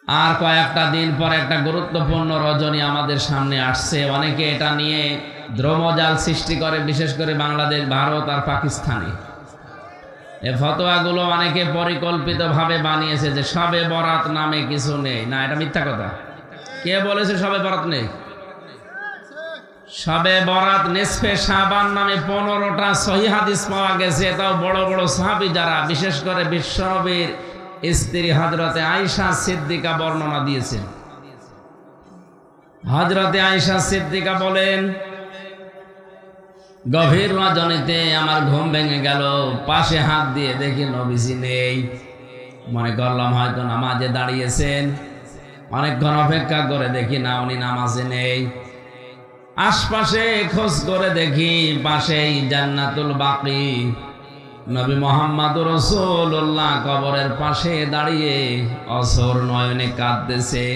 আর কয়েকটা দিন পর একটা গুরুত্বপূর্ণ রজনী আমাদের সামনে আসছে। অনেকে এটা নিয়ে দ্রমজাল সৃষ্টি করে, বিশেষ করে বাংলাদেশ, ভারত আর পাকিস্তানে। এই ফতোয়াগুলো অনেকে পরিকল্পিতভাবে বানিয়েছে যে শবে বরাত নামে কিছু নেই। না, এটা মিথ্যা কথা। কে বলেছে শবে বরাত নেই? শবে বরাত নিসফে শাবান নামে 15টা সহিহ হাদিস পাওয়া গেছে। এটাও বড় বড় সাহাবী যারা, বিশেষ করে বিশ্বনবীর স্ত্রী হযরতে আয়েশা সিদ্দিকা বর্ণনা দিয়েছেন। হযরতে আয়েশা সিদ্দিকা বলেন, গভীর রজনীতে আমার ঘুম ভেঙে গেল, পাশে হাত দিয়ে দেখি নবীজি নেই। মনে করলাম হয়তো নামাজে দাঁড়িয়েছেন। অনেকক্ষণ অপেক্ষা করে দেখি না, উনি নামাজে নেই। আশপাশে খোঁজ করে দেখি পাশেই জান্নাতুল বাকি নবী মুহাম্মদুর রাসূলুল্লাহ কবরের পাশে দাঁড়িয়ে অঝোর নয়নে কাঁদতেছে।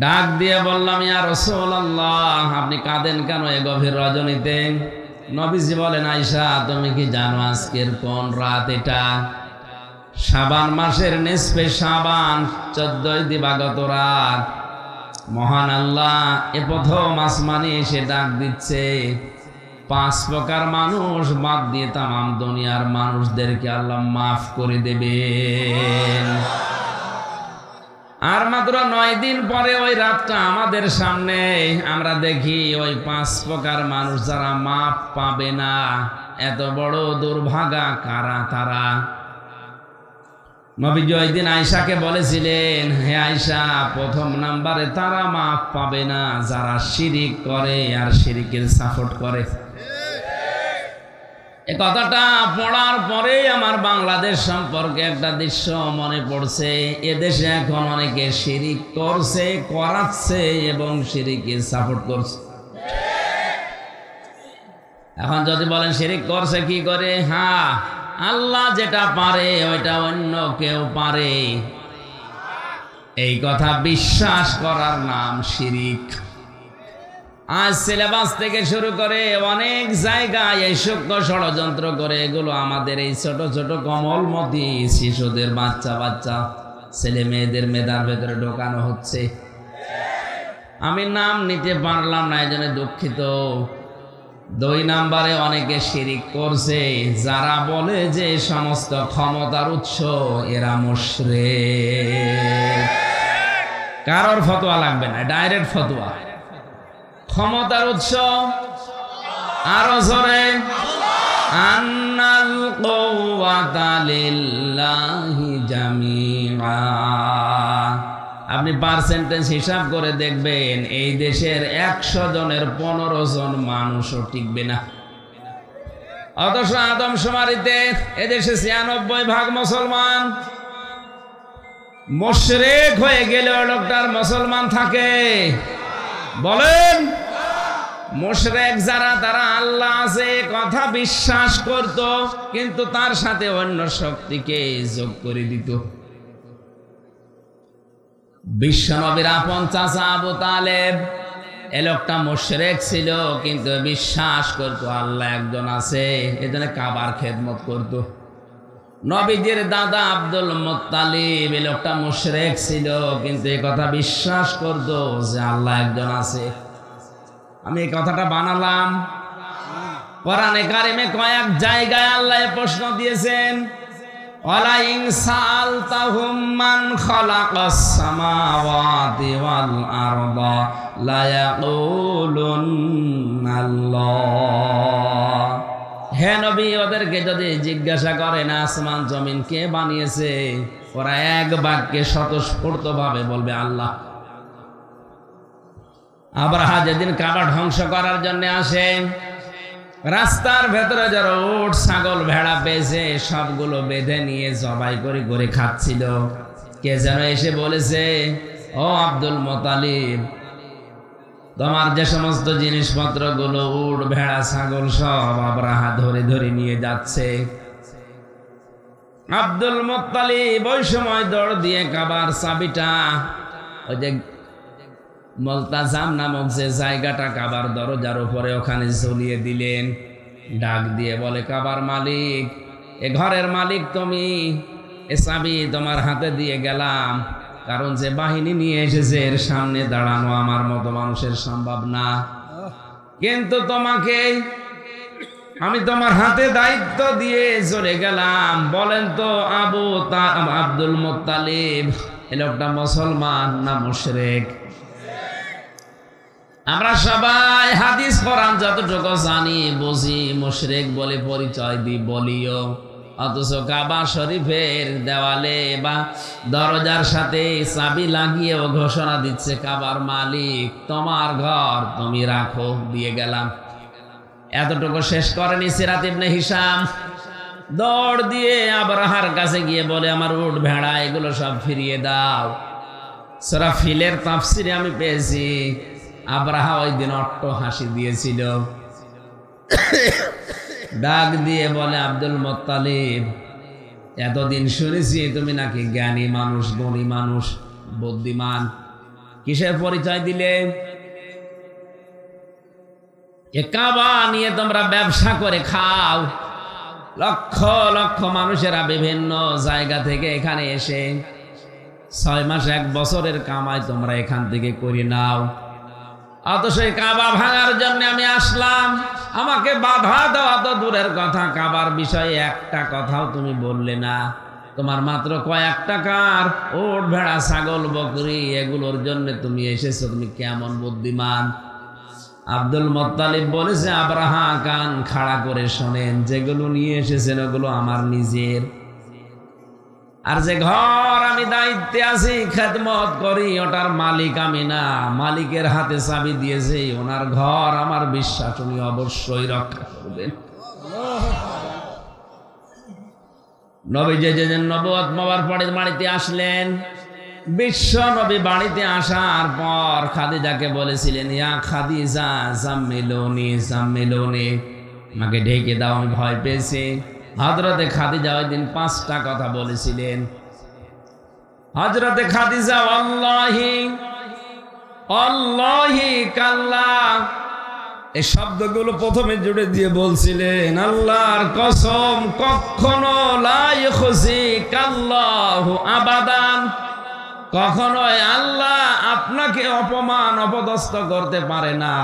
ডাক দিয়ে বললাম, ইয়া রাসূলুল্লাহ, আপনি কাঁদেন কেন এই গভীর রজনীতে? নবীজি বলেন, আয়েশা, তুমি কি জানো আজকের কোন রাত? এটা শাবান মাসের নিসফে শাবান, 14 দিবাগত রাত। মহান আল্লাহ এ প্রথম আসমানে এসে ডাক দিচ্ছে। 5 প্রকার মানুষ বাদ দিয়ে তাম দুনিয়ার মানুষদেরকে আল্লাহ মাফ করে দেবেন। আর মাত্র 9 দিন পরে ওই রাতটা আমাদের সামনে। আমরা দেখি ওই 5 প্রকার মানুষ যারা মাফ পাবে না। এত বড় দুর্ভাগা কারা তারা? নবীজি ওই দিন আয়েশাকে বলেছিলেন, হে আয়েশা, প্রথম নাম্বারে তারা মাফ পাবে না যারা শিরিক করে আর শিরিকের সাপোর্ট করে। এ কথাটা পড়ার পরে আমার বাংলাদেশ সম্পর্কে একটা দৃশ্য মনে পড়ছে। এদেশে এখন অনেকে শিরিক করছে, করাচ্ছে এবং শিরিকের সাপোর্ট করছে। এখন যদি বলেন শিরিক করছে কি করে? হ্যাঁ, আল্লাহ যেটা পারে ওইটা অন্য কেউ পারে, এই কথা বিশ্বাস করার নাম শিরিক। আজ সিলেবাস থেকে শুরু করে অনেক জায়গায় এই সূক্ষ্ম ষড়যন্ত্র করে এগুলো আমাদের এই ছোট ছোট কমলমতি শিশুদের, বাচ্চা বাচ্চা ছেলে মেয়েদের মেধার ভেতরে ঢোকানো হচ্ছে। আমি নাম নিতে পারলাম না, এই জন্য দুঃখিত। 2 নাম্বারে অনেকে শিরিক করছে যারা বলে যে সমস্ত ক্ষমতার উৎস এরা মুশরিক। কারোর ফতোয়া লাগবে না, ডাইরেক্ট ফতোয়া। ক্ষমতার উৎস আরো জোরে, আন্নাল কুওয়াতা লিল্লাহি জামিআ। আপনি পার্সেন্টেজ হিসাব করে দেখবেন, এই দেশের 100 জনের 15 জন মানুষও টিকবে না। অথচ আদমশুমারিতে এদেশে 96% মুসলমান। মুশরিক হয়ে গেলে লোকটার মুসলমান থাকে? বলেন, মুশরিক যারা, তারা আল্লাহ আছে কথা বিশ্বাস করত, কিন্তু তার সাথে অন্য শক্তিকে যোগ করে দিত। বিশ্বনবীর আপন চাচা আবু তালেব, এ লোকটা মুশরিক ছিল, কিন্তু বিশ্বাস করত আল্লাহ একজন আছে, এজন্য কাবার খেদমত করত। নবীজির দাদা আব্দুল মুত্তালিব, এ লোকটা মুশরিক ছিল, কিন্তু এই কথা বিশ্বাস করত যে আল্লাহ একজন আছে। আমি এই কথাটা বানালাম। কোরআনে কারিমে কয়েক জায়গায় আল্লাহ প্রশ্ন দিয়েছেন, ওয়ালা ইন সাআলতাহুম মান খালাকাস সামাওয়াতি ওয়াল আরদা লা ইয়াকুলুনাল্লাহ। হে নবী, ওদেরকে যদি জিজ্ঞাসা করেন আসমান জমিন কে বানিয়েছে, ওরা এক বাক্যে স্বতঃস্ফূর্তভাবে বলবে আল্লাহ। আব্রাহা যেদিন কাবা ধ্বংস করার জন্য আসে, রাস্তার ভেতরে যারা উট ছাগল ভেড়া পেয়েছে সবগুলো বেঁধে নিয়ে জবাই করে করে খাচ্ছিল। কে যেন এসে বলেছে, ও আব্দুল মুত্তালিব, তোমার যে সমস্ত জিনিসপত্র গুলো উট ভেড়া ছাগল সব আব্রাহা ধরে ধরে নিয়ে যাচ্ছে। আব্দুল মুত্তালিব ওই সময় দৌড় দিয়ে কাবার চাবিটা, ওই যে মুলতাজাম নামক যে জায়গাটা কাবার দরজার উপরে, ওখানে ঝুলিয়ে দিলেন। ডাক দিয়ে বলে, কাবার মালিক, এ ঘরের মালিক তুমি, এ চাবি তোমার হাতে দিয়ে গেলাম, কারণ যে বাহিনী নিয়ে এসেছে এর সামনে দাঁড়ানো আমার মতো মানুষের সম্ভব না, কিন্তু তোমাকে আমি তোমার হাতে দায়িত্ব দিয়ে চলে গেলাম। বলেন তো আব্দুল মুত্তালিব এ লোকটা মুসলমান না মুশরিক? আমরা সবাই হাদিস কোরআন যতটুকু জানি বুঝি মুশরিক বলে পরিচয় দিই, বলিও, অথচ কাবা শরীফের দেওয়ালে বা দরজার সাথে চাবি লাগিয়েও ঘোষণা দিচ্ছে কাবার মালিক তোমার ঘর, তুমি রাখো, দিয়ে গেলাম। এতটুকু শেষ করেনি সিরাত ইবনে হিশাম, দৌড় দিয়ে আবরাহার কাছে গিয়ে বলে আমার উট ভেড়া এগুলো সব ফিরিয়ে দাও। সূরা ফিলের তাফসিরে আমি পেয়েছি আবরাহা ওই দিন অট্ট হাসি দিয়েছিল, ডাক দিয়ে বলে আব্দুল মুত্তালিব এতদিন শুনেছি তুমি নাকি জ্ঞানী মানুষ, গুণী মানুষ, বুদ্ধিমান, কিসের পরিচয় দিলে? এ কাবা নিয়ে তোমরা ব্যবসা করে খাও, লক্ষ লক্ষ মানুষেরা বিভিন্ন জায়গা থেকে এখানে এসে 6 মাস 1 বছরের কামাই তোমরা এখান থেকে করে নাও, অথচ এই কাবা ভাঙার জন্য আমি আসলাম, আমাকে বাধা দেওয়া তো দূরের কথা, কাবার বিষয়ে একটা কথাও তুমি বললে না। তোমার মাত্র কয়েক টাকার ওট ভেড়া ছাগল বকরি এগুলোর জন্য তুমি এসেছো, তুমি কেমন বুদ্ধিমান? আব্দুল মুত্তালিব বলেছে আবরাহা কান খাড়া করে শোনেন, যেগুলো নিয়ে এসেছেন ওগুলো আমার নিজের, আর যে ঘর আমি দায়িত্বে আছি খেদমত করি ওটার মালিক আমি না, মালিকের হাতে চাবি দিয়েছে ওনার ঘর, আমার বিশ্বাস উনি অবশ্যই রক্ষা করবেন। নবীজি যে নবুয়ত পাওয়ার পরে বাড়িতে আসলেন, বিশ্ব নবী বাড়িতে আসার পর খাদিজাকে বলেছিলেন ইয়া খাদিজা জাম্মিলুনি জাম্মিলুনি, আমাকে ঢেকে দাও আমি ভয় পেয়েছি। হযরতে খাদিজা ওই দিন 5টা কথা বলেছিলেন। হযরতে খাদিজা আল্লাহি আল্লাহি কাল্লা এই শব্দগুলো প্রথমে জুড়ে দিয়ে বলছিলেন আল্লাহর কসম কখনো লা ইখজিকাল্লাহু আবাদান, কখনোই আল্লাহ আপনাকে অপমান অপদস্থ করতে পারে না।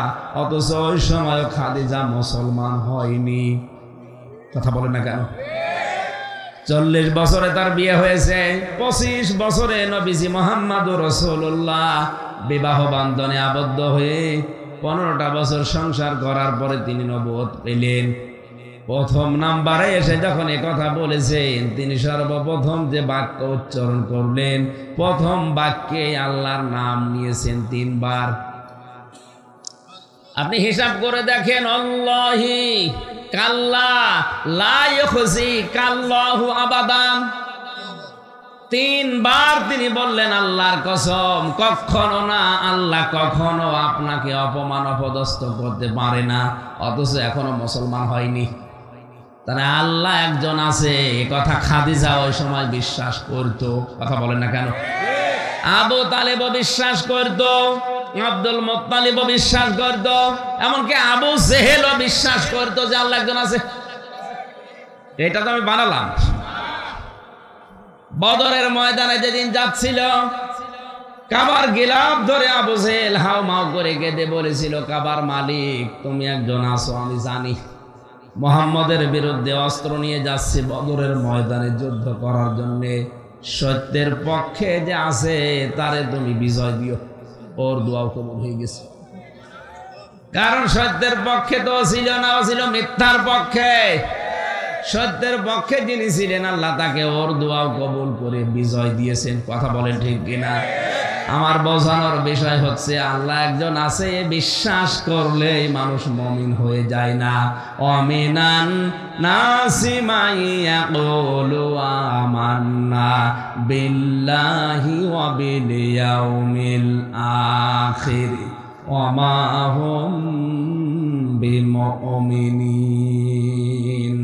অথচ ওই সময় খাদিজা মুসলমান হয়নি, কথা বলেন না কেন? 40 বছরে তার বিয়ে হয়েছে, 25 বছরে নবীজি মুহাম্মদুর রাসূলুল্লাহ বিবাহ বন্ধনে আবদ্ধ হয়ে 15টা বছর সংসার করার পরে তিনি নবুয়ত পেলেন। প্রথম নাম্বারে এসে যখন এ কথা বলেছেন, তিনি সর্বপ্রথম যে বাক্য উচ্চারণ করলেন, প্রথম বাক্যে আল্লাহর নাম নিয়েছেন 3 বার। আপনি হিসাব করে দেখেন, আল্লাহি কাল্লা লা ইখজিকাল্লাহু আবাদান, 3 বার তিনি বললেন আল্লাহর কসম কখনো না, আল্লাহ কখনো আপনাকে অপমান অপদস্থ করতে পারে না। অথচ এখনো মুসলমান হয়নি। তাহলে আল্লাহ একজন আছে, এ কথা খাদিজা ওই সময় বিশ্বাস করত, কথা বলেন না কেন? আবু তালেবও বিশ্বাস করত, আব্দুল মুত্তালিবও বিশ্বাস করত, এমনকি আবু জেহেলও বিশ্বাস করত যে আল্লাহ একজন আছে। এটা তো আমি বানালাম। বদরের ময়দানে যেদিন যাচ্ছিল, কাবার গিলাফ ধরে আবু জেহেল হাও মাও করে কেঁদে বলেছিল কাবার মালিক তুমি একজন আছো, আমি জানি মুহাম্মদের বিরুদ্ধে অস্ত্র নিয়ে যাচ্ছে বদরের ময়দানে যুদ্ধ করার জন্য, সত্যের পক্ষে যে আছে তারে তুমি বিজয় দিও। ওর দোয়াও কবুল হয়ে গেছে, কারণ সত্যের পক্ষে তো ছিল না, ও ছিল মিথ্যার পক্ষে। সত্যের পক্ষে যিনি ছিলেন আল্লাহ তাকে ওর দোয়াও কবুল করে বিজয় দিয়েছেন, কথা বলেন ঠিক কিনা? আমার বোঝানোর বিষয় হচ্ছে আল্লাহ একজন আছে বিশ্বাস করলে মানুষ মুমিন হয়ে যায় না। অমিনান নাসি মান ইয়াকুলু আমান্না বিল্লাহি ওয়া বিল ইয়াউমিল আখির ওয়া মা হুম বিমুমিনিন।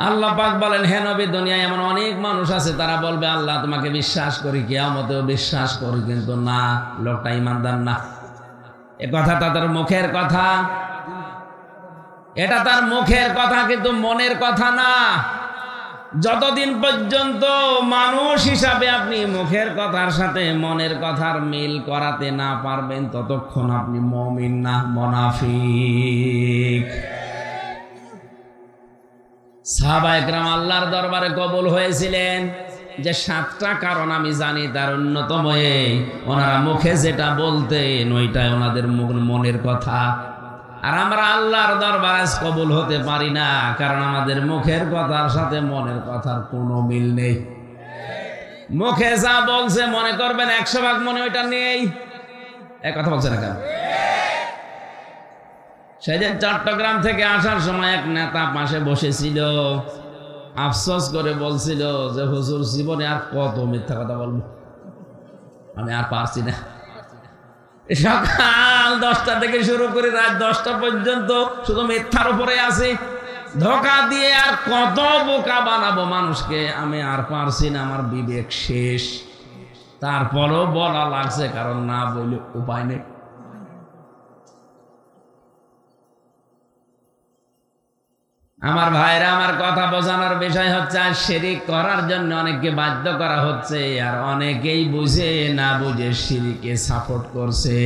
আল্লাহ পাক বলেন, হে নবী, দুনিয়ায় এমন অনেক মানুষ আছে তারা বলবে আল্লাহ তোমাকে বিশ্বাস করি, কিয়ামতেও বিশ্বাস করি, কিন্তু না, লোকটা ইমানদার না। এ কথা তাদের মুখের কথা, এটা তার মুখের কথা, কিন্তু মনের কথা না। যতদিন পর্যন্ত মানুষ হিসাবে আপনি মুখের কথার সাথে মনের কথার মিল করাতে না পারবেন, ততক্ষণ আপনি মুমিন না, মুনাফিক। সাহাবায়ে কেরাম আল্লাহর দরবারে কবুল হয়েছিলেন যে 7টা কারণ আমি জানি, তার অন্যতম এই ওনারা মুখে যেটা বলতেন ওইটাই ওনাদের মনের কথা। আর আমরা আল্লাহর দরবারে কবুল হতে পারি না, কারণ আমাদের মুখের কথার সাথে মনের কথার কোনো মিল নেই। মুখে যা বলছে মনে করবেন 100 ভাগ মনে ওইটা নেই। এক কথা বলছে না কেন? সেদিন চট্টগ্রাম থেকে আসার সময় এক নেতা পাশে বসেছিল, আফসোস করে বলছিল যে হুজুর, জীবনে আর কত মিথ্যা কথা বলবো, আমি আর পারছি না। সকাল 10টা থেকে শুরু করে রাত 10টা পর্যন্ত শুধু মিথ্যার উপরে আছে, ধোঁকা দিয়ে আর কত বোকা বানাবো মানুষকে, আমি আর পারছি না, আমার বিবেক শেষ। তারপরেও বলা লাগছে, কারণ না বলে উপায় নেই। আমার ভাইরা, আমার কথা বোঝানোর বিষয় হচ্ছে, আর শিরিক করার জন্য অনেককে বাধ্য করা হচ্ছে, আর অনেকেই বুঝে না বুঝে শিরিকে সাপোর্ট করছে।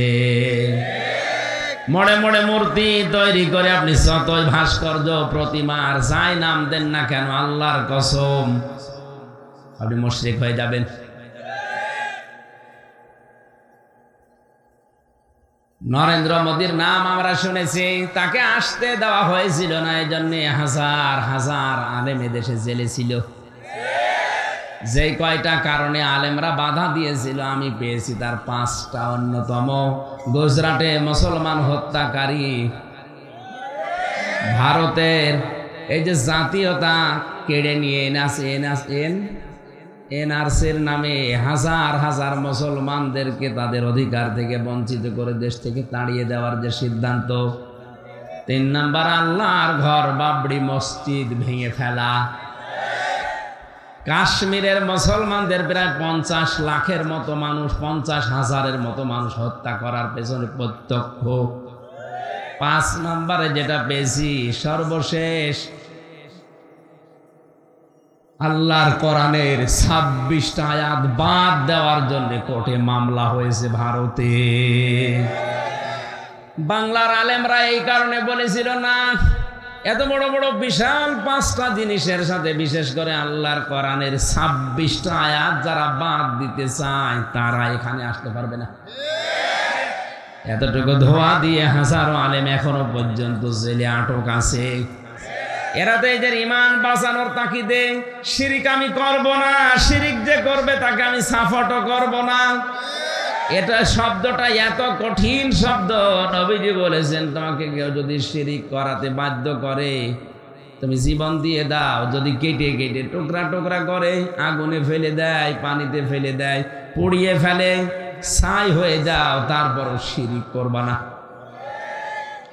মোড়ে মোড়ে মূর্তি তৈরি করে আপনি যতই ভাস্কর্য প্রতিমার যাই নাম দেন না কেন, আল্লাহর কসম আপনি মুশরিক হয়ে যাবেন। নরেন্দ্র মোদীর নাম আমরা শুনেছি, তাকে আসতে দেওয়া হয়েছিল না, এই জন্য হাজার হাজার আলেম এদেশে জেলে ছিল। যে কয়টা কারণে আলেমরা বাধা দিয়েছিল আমি পেয়েছি তার 5টা। অন্যতম, গুজরাটে মুসলমান হত্যাকারী, ভারতের এই যে জাতীয়তা কেড়ে নিয়ে এনআরসির নামে হাজার হাজার মুসলমানদেরকে তাদের অধিকার থেকে বঞ্চিত করে দেশ থেকে তাড়িয়ে দেওয়ার যে সিদ্ধান্ত। 3 নাম্বার, আল্লাহর ঘর বাবরি মসজিদ ভেঙে ফেলা। কাশ্মীরের মুসলমানদের প্রায় 50 লাখের মতো মানুষ, 50,000-এর মতো মানুষ হত্যা করার পেছনে প্রত্যক্ষ। 5 নম্বরে যেটা পেয়েছি সর্বশেষ, আল্লাহর কোরআনের 26টা আয়াত বাদ দেওয়ার জন্য কোর্টে মামলা হয়েছে ভারতে। বাংলার আলেমরা এই কারণে বলেছিল না, এত বড় বড় বিশাল 5টা জিনিসের সাথে বিশেষ করে আল্লাহর কোরআনের 26টা আয়াত যারা বাদ দিতে চায় তারা এখানে আসতে পারবে না। এতটুকু ধোয়া দিয়ে হাজারো আলেম এখনো পর্যন্ত জেলে আটক আছে। এরা তো এদের ইমান বাঁচানোর তাকিদে শিরিক আমি করব না, শিরিক যে করবে তাকে আমি সাপোর্টও করব না। এটা শব্দটা এত কঠিন শব্দ, নবীজি বলেছেন তোমাকে কেউ যদি শিরিক করাতে বাধ্য করে তুমি জীবন দিয়ে দাও, যদি কেটে কেটে টুকরা টুকরা করে আগুনে ফেলে দেয়, পানিতে ফেলে দেয়, পুড়িয়ে ফেলে, ছাই হয়ে যাও, তারপরও শিরিক করবা না।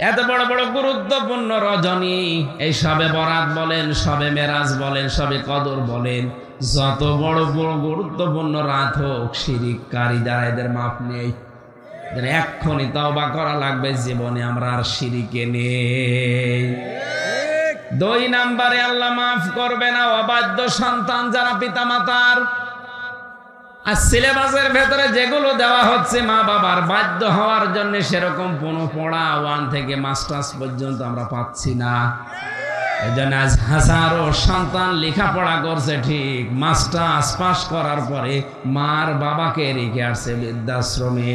এত বড় বড় গুরুত্বপূর্ণ রজনী, এই সবে বরাত বলেন, সবে মেরাজ বলেন, সবে কদর বলেন, যত বড় বড় গুরুত্বপূর্ণ রাত হোক, শিরিককারী যারা এদের মাপ নেই, এক্ষুনি তওবা করা লাগবে, জীবনে আমরা আর শিরিকে নেই। 2 নম্বরে আল্লাহ মাফ করবে না অবাধ্য সন্তান যারা পিতামাতার। আর সিলেবাসের ভেতরে যেগুলো দেওয়া হচ্ছে মা বাবার বাধ্য হওয়ার জন্য, সেরকম কোনো পড়া 1 থেকে মাস্টার্স পর্যন্ত আমরা পাচ্ছি না। এই জন্য আজ হাজারো সন্তান লেখাপড়া করছে ঠিক, মাস্টার্স পাস করার পরে মার বাবাকে রেখে আসছে বৃদ্ধাশ্রমে।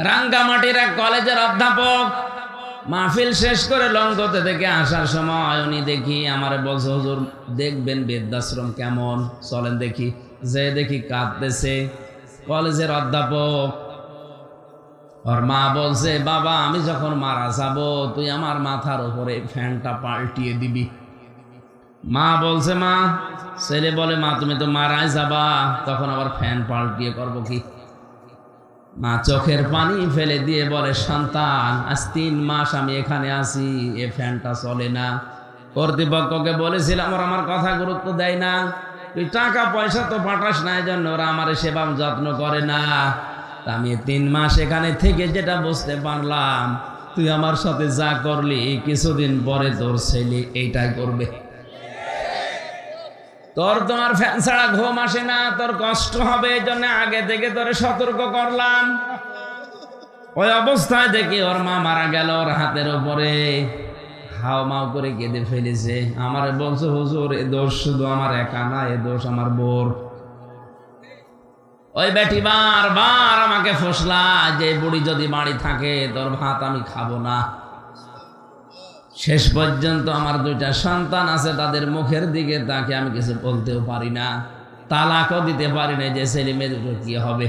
রাঙ্গামাটির এক কলেজের অধ্যাপক মাহফিল শেষ করে লঙ্গতে থেকে আসার সময় উনি দেখি আমার বলছে, হুজুর দেখবেন বৃদ্ধাশ্রম কেমন, চলেন দেখি। যে দেখি কাঁদতেছে কলেজের অধ্যাপক। ওর মা বলছে, বাবা আমি যখন মারা যাব তুই আমার মাথার উপরে ফ্যানটা পাল্টিয়ে দিবি। মা বলছে, মা, ছেলে বলে, মা তুমি তো মারাই যাবা, তখন আবার ফ্যান পাল্টিয়ে করবো কি? মা চোখের পানি ফেলে দিয়ে বলে, সন্তান আজ 3 মাস আমি এখানে আছি, এ ফ্যানটা চলে না। কর্তৃপক্ষকে বলেছিলাম, ওরা আমার কথা গুরুত্ব দেয় না, তুই টাকা পয়সা তো পাঠাস না, এই জন্য ওরা আমার সেবা যত্ন করে না। আমি 3 মাস এখানে থেকে যেটা বুঝতে পারলাম, তুই আমার সাথে যা করলি কিছুদিন পরে তোর ছেলে এইটাই করবে। তোর তোমার ফ্যান ছাড়া ঘুম আসে না, তোর কষ্ট হবে, এই জন্য আগে থেকে তোরে সতর্ক করলাম। ওই অবস্থায় দেখি ওর মা মারা গেল ওর হাতের উপরে, হাও মাও করে কেঁদে ফেলেছে। আমার বলছে, হুজুর এ দোষ শুধু আমার একা না, এ দোষ আমার বোর। ওই বেটি বারবার আমাকে ফসলা যে বুড়ি যদি বাড়ি থাকে তোর ভাত আমি খাবো না। শেষ পর্যন্ত আমার দুইটা সন্তান আছে, তাদের মুখের দিকে তাকে আমি কিছু বলতেও পারি না, তালাকও দিতে পারি না যে ছেলে মেয়ে দুটো কি হবে।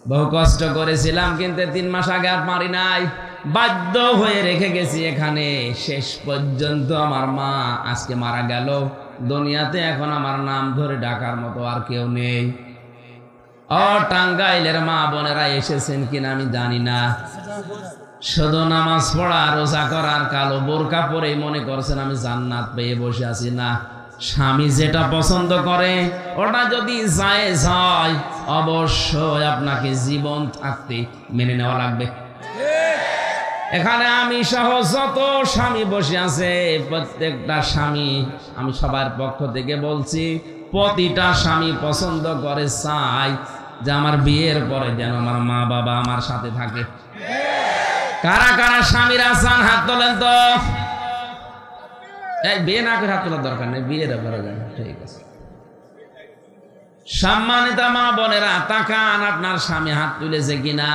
বহু কষ্ট করেছিলাম, কিন্তু 3 মাস আগে আর পারি নাই, বাধ্য হয়ে রেখে গেছি এখানে। শেষ পর্যন্ত আমার মা আজকে মারা গেল, দুনিয়াতে এখন আমার নাম ধরে ডাকার মতো আর কেউ নেই। ও টাঙ্গাইলের মা বোনেরা এসেছেন কিনা আমি জানি না, শুধু নামাজ পড়া রোজা করার কালো বোরকা পরেই মনে করছেন আমি জান্নাত পেয়ে বসে আছি। না, স্বামী যেটা পছন্দ করে ওটা যদি জায়েজ হয় অবশ্যই আপনাকে জীবন থাকতে মেনে নেওয়া লাগবে। এখানে আমি সহ যত স্বামী বসে আছে, প্রত্যেকটা স্বামী, আমি সবার পক্ষ থেকে বলছি, প্রতিটা স্বামী পছন্দ করে, চাই যে আমার বিয়ের পরে যেন আমার মা বাবা আমার সাথে থাকে। কারা কারা স্বামীরা চান হাত তোলেন তো। এই বিয়ে না করে হাত তোলার দরকার নেই, বিয়ের ব্যাপারে যান, ঠিক আছে। সম্মানিত মা বোনেরা তাকান, আপনার স্বামী হাত তুলেছে কিনা।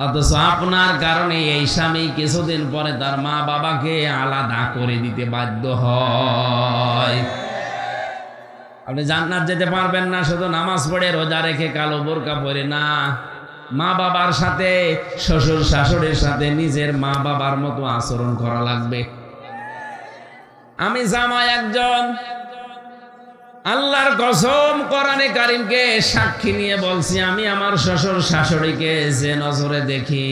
অথচ আপনার কারণে এই স্বামী কিছুদিন পরে তার মা বাবাকে আলাদা করে দিতে বাধ্য হয়। আপনি জান্নাত যেতে পারবেন না শুধু নামাজ পড়ে রোজা রেখে কালো বোরকা পরে না, মা বাবার সাথে, শ্বশুর শাশুড়ির সাথে নিজের মা বাবার মতো আচরণ করা লাগবে। আমি জামাই একজন, আল্লাহর কসম কোরআনে কারিমকে সাক্ষী নিয়ে বলছি, আমি আমার শ্বশুর শাশুড়িকে যে নজরে দেখি,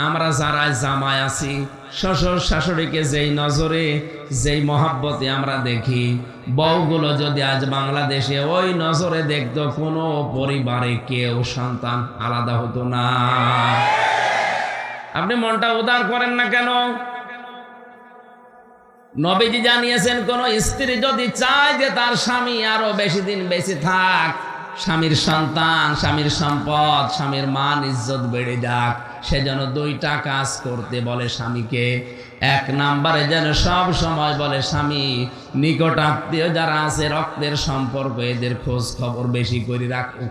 আমরা যারা জামাই আছি শ্বশুর শাশুড়িকে যেই নজরে যেই মহাব্বতে আমরা দেখি, বউগুলো যদি আজ বাংলাদেশে ওই নজরে দেখতো, কোনো পরিবারে কেউ সন্তান আলাদা হতো না। আপনি মনটা উদার করেন না কেন? নবীজি জানিয়েছেন, কোন স্ত্রী যদি চায় যে তার স্বামী আরো বেশি দিন বেঁচে থাক, স্বামীর সন্তান, স্বামীর সম্পদ, স্বামীর মান ইজ্জত বেড়ে যাক, সেজন্য 2টা কাজ করতে বলে স্বামীকে। 1 নম্বরে যেন সব সময় বলে স্বামী, নিকট আত্মীয় যারা আছে, রক্তের সম্পর্ক, এদের খোঁজ খবর বেশি করে রাখো।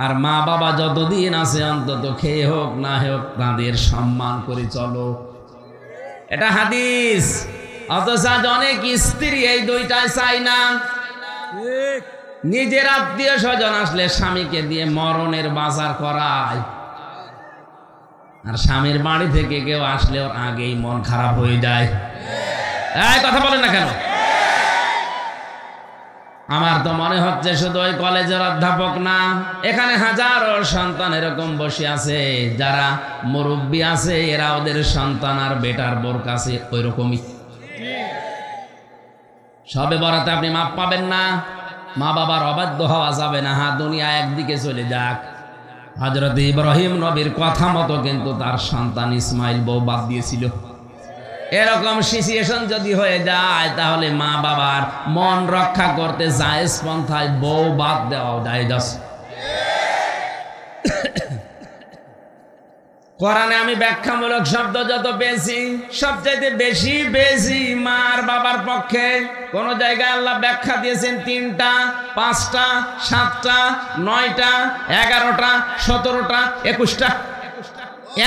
আর মা বাবা যতদিন আছে অন্তত খেয়ে হোক না হোক তাদের সম্মান করে চলো, এটা হাদিস। অথচ আজ অনেক স্ত্রী এই 2টাই চাই না। নিজের আত্মীয় স্বজন আসলে স্বামীকে দিয়ে মরণের বাজার করায়, আর স্বামীর বাড়ি থেকে কেউ আসলে ওর আগেই মন খারাপ হয়ে যায়। এই কথা বলেন না কেন? আমার তো মনে হচ্ছে শুধু ওই কলেজের অধ্যাপক না, এখানে হাজারো সন্তান এরকম বসে আছে, যারা মুরব্বী আছে, এরা ওদের সন্তান আর বেটার বোর কাছে ওই রকমই। সবে বরাতে আপনি মাপ পাবেন না, মা বাবার অবাধ্য হওয়া যাবে না। হ্যাঁ, দুনিয়া একদিকে চলে যাক, হযরত ইব্রাহিম নবীর কথা মতো কিন্তু তার সন্তান ইসমাইল বউ বাদ দিয়েছিল। এরকম সিচুয়েশন যদি হয়ে যায়, তাহলে মা বাবার মন রক্ষা করতে জায়েজ পন্থায় বউ বাদ দেওয়া জায়েজ আছে। কোরআনে আমি ব্যাখ্যামূলক শব্দ যত পেয়েছি, সবচাইতে বেশি পেয়েছি মার বাবার পক্ষে। কোন জায়গায় আল্লাহ ব্যাখ্যা দিয়েছেন 3টা, 5টা, 7টা, 9টা, 11টা, 17টা, 21টা।